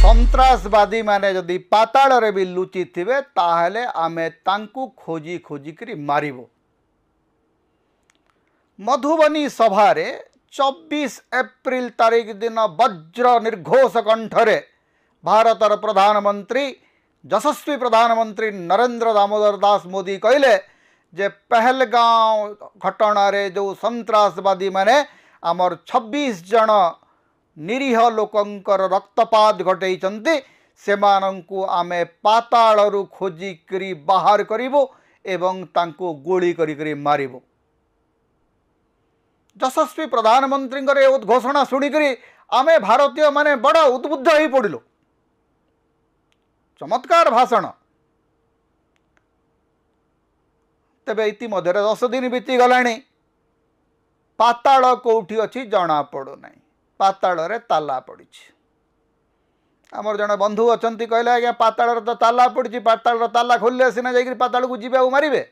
सन्त्रासवादी माने जदि पाताल रे भी लुचि थिबे ताहले आमे तांकु खोजी खोजी करी मारिबो। मधुबनी सभारे 24 एप्रिल तारीख दिन वज्र निर्घोष कंठरे भारतर प्रधानमंत्री यशस्वी प्रधानमंत्री नरेंद्र दामोदर दास मोदी कहले जे पहलगांव घटना रे जो सन्त्रासवादी माने आमर 26 जन निरीह लोकंकर रक्तपात घटैचंती सेमानंकु आमे पाताळरु खोजी करी बाहर करिवो एवं तांको गोली करी करी मारिबो। यशस्वी प्रधानमंत्री घोषणा शुणिक आमे भारतीय माने बड़ उद्बुद्ध हो पड़िलु। चमत्कार भाषण। तेबे इतिमध्य 10 दिन बीती गलानी पाताल कौटी अच्छी जना पड़ू ना। पाताल रे ताला पड़ी। आमर जन बंधु अच्छा कहले आज्ञा पाताल तो ताला पड़ी। पाताल ताला खोलिले सीना जाकि पाताल को जीवा मारे।